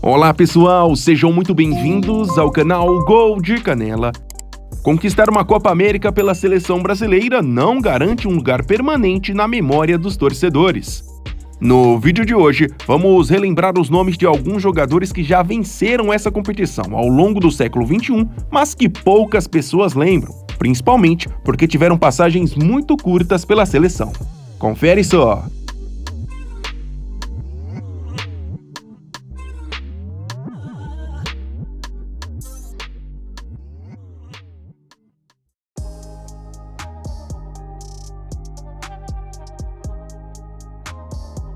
Olá pessoal, sejam muito bem-vindos ao canal Gol de Canela. Conquistar uma Copa América pela seleção brasileira não garante um lugar permanente na memória dos torcedores. No vídeo de hoje, vamos relembrar os nomes de alguns jogadores que já venceram essa competição ao longo do século XXI, mas que poucas pessoas lembram, principalmente porque tiveram passagens muito curtas pela seleção. Confere só!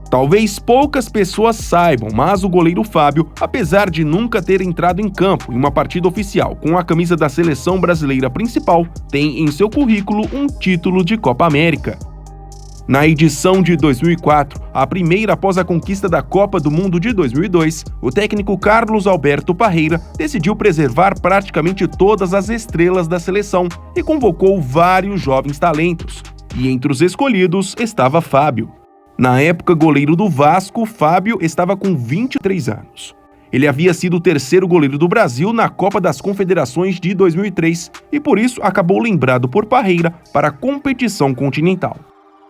Talvez poucas pessoas saibam, mas o goleiro Fábio, apesar de nunca ter entrado em campo em uma partida oficial com a camisa da seleção brasileira principal, tem em seu currículo um título de Copa América. Na edição de 2004, a primeira após a conquista da Copa do Mundo de 2002, o técnico Carlos Alberto Parreira decidiu preservar praticamente todas as estrelas da seleção e convocou vários jovens talentos. E entre os escolhidos estava Fábio. Na época, goleiro do Vasco, Fábio estava com 23 anos. Ele havia sido o terceiro goleiro do Brasil na Copa das Confederações de 2003 e por isso acabou lembrado por Parreira para a competição continental.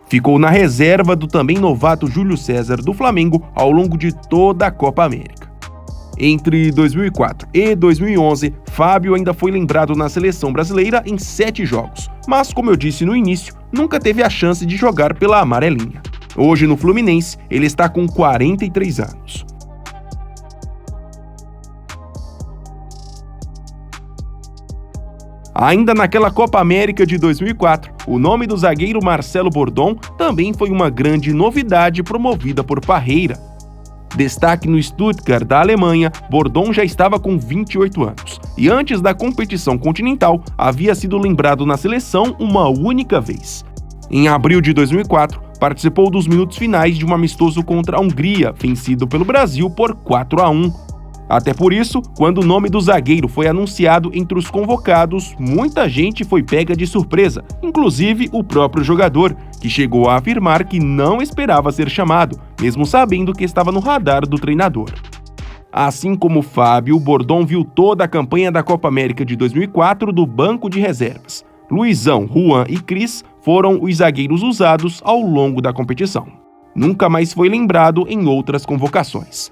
Ficou na reserva do também novato Júlio César do Flamengo ao longo de toda a Copa América. Entre 2004 e 2011, Fábio ainda foi lembrado na seleção brasileira em 7 jogos, mas como eu disse no início, nunca teve a chance de jogar pela amarelinha. Hoje, no Fluminense, ele está com 43 anos. Ainda naquela Copa América de 2004, o nome do zagueiro Marcelo Bordon também foi uma grande novidade promovida por Parreira. Destaque no Stuttgart da Alemanha, Bordon já estava com 28 anos e antes da competição continental havia sido lembrado na seleção uma única vez. Em abril de 2004, participou dos minutos finais de um amistoso contra a Hungria, vencido pelo Brasil por 4-1. Até por isso, quando o nome do zagueiro foi anunciado entre os convocados, muita gente foi pega de surpresa, inclusive o próprio jogador, que chegou a afirmar que não esperava ser chamado, mesmo sabendo que estava no radar do treinador. Assim como Fábio, Bordon viu toda a campanha da Copa América de 2004 do banco de reservas. Luizão, Juan e Cris foram os zagueiros usados ao longo da competição. Nunca mais foi lembrado em outras convocações.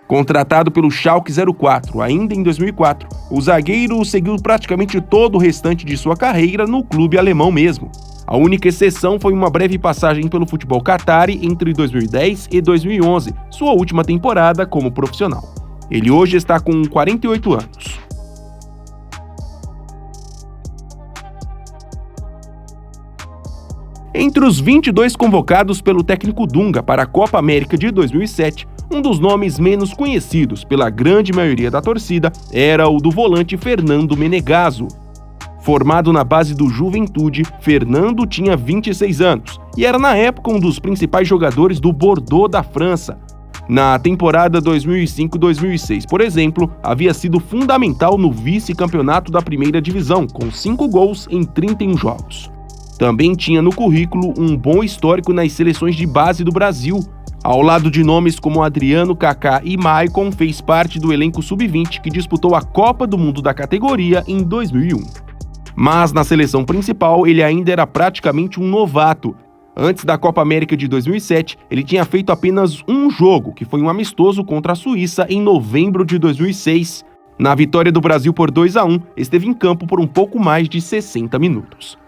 Contratado pelo Schalke 04 ainda em 2004, o zagueiro seguiu praticamente todo o restante de sua carreira no clube alemão mesmo. A única exceção foi uma breve passagem pelo futebol Qatari entre 2010 e 2011, sua última temporada como profissional. Ele hoje está com 48 anos. Entre os 22 convocados pelo técnico Dunga para a Copa América de 2007, um dos nomes menos conhecidos pela grande maioria da torcida era o do volante Fernando Menegaso. Formado na base do Juventude, Fernando tinha 26 anos e era na época um dos principais jogadores do Bordeaux da França. Na temporada 2005-2006, por exemplo, havia sido fundamental no vice-campeonato da primeira divisão, com 5 gols em 31 jogos. Também tinha no currículo um bom histórico nas seleções de base do Brasil. Ao lado de nomes como Adriano, Kaká e Maicon, fez parte do elenco sub-20 que disputou a Copa do Mundo da categoria em 2001. Mas na seleção principal ele ainda era praticamente um novato. Antes da Copa América de 2007, ele tinha feito apenas um jogo, que foi um amistoso contra a Suíça em novembro de 2006. Na vitória do Brasil por 2-1, esteve em campo por um pouco mais de 60 minutos.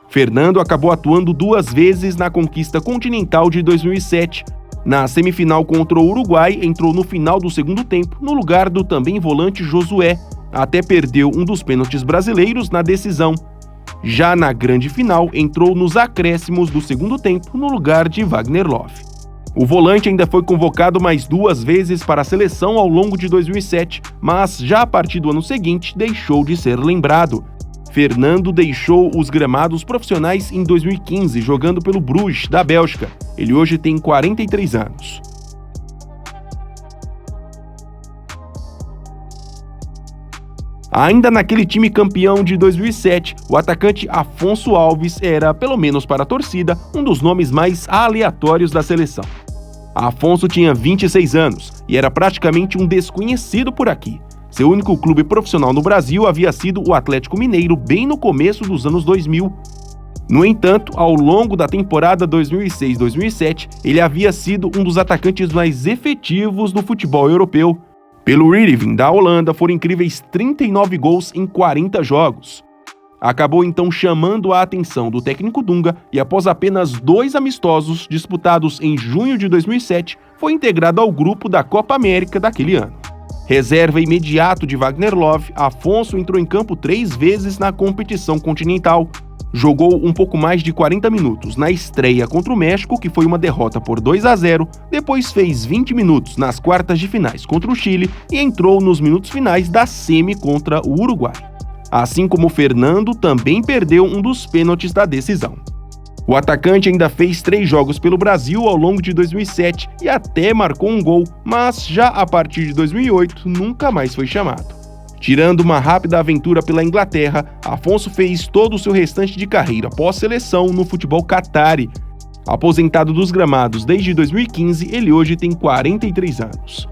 Fernando acabou atuando 2 vezes na conquista continental de 2007. Na semifinal contra o Uruguai, entrou no final do segundo tempo, no lugar do também volante Josué, até perdeu um dos pênaltis brasileiros na decisão. Já na grande final, entrou nos acréscimos do segundo tempo, no lugar de Wagner Love. O volante ainda foi convocado mais 2 vezes para a seleção ao longo de 2007, mas já a partir do ano seguinte deixou de ser lembrado. Fernando deixou os gramados profissionais em 2015, jogando pelo Bruges, da Bélgica. Ele hoje tem 43 anos. Ainda naquele time campeão de 2007, o atacante Afonso Alves era, pelo menos para a torcida, um dos nomes mais aleatórios da seleção. Afonso tinha 26 anos e era praticamente um desconhecido por aqui. Seu único clube profissional no Brasil havia sido o Atlético Mineiro bem no começo dos anos 2000. No entanto, ao longo da temporada 2006-2007, ele havia sido um dos atacantes mais efetivos do futebol europeu. Pelo Heerenveen da Holanda, foram incríveis 39 gols em 40 jogos. Acabou então chamando a atenção do técnico Dunga e após apenas 2 amistosos disputados em junho de 2007, foi integrado ao grupo da Copa América daquele ano. Reserva imediato de Wagner Love, Afonso entrou em campo 3 vezes na competição continental. Jogou um pouco mais de 40 minutos na estreia contra o México, que foi uma derrota por 2-0, depois fez 20 minutos nas quartas de finais contra o Chile e entrou nos minutos finais da semi contra o Uruguai. Assim como o Fernando, também perdeu um dos pênaltis da decisão. O atacante ainda fez 3 jogos pelo Brasil ao longo de 2007 e até marcou um gol, mas já a partir de 2008 nunca mais foi chamado. Tirando uma rápida aventura pela Inglaterra, Afonso fez todo o seu restante de carreira pós-seleção no futebol qatari. Aposentado dos gramados desde 2015, ele hoje tem 43 anos.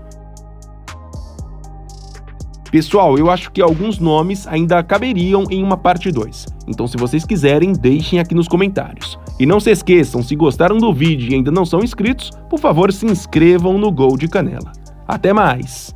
Pessoal, eu acho que alguns nomes ainda caberiam em uma parte 2, então se vocês quiserem, deixem aqui nos comentários. E não se esqueçam, se gostaram do vídeo e ainda não são inscritos, por favor se inscrevam no Gol de Canela. Até mais!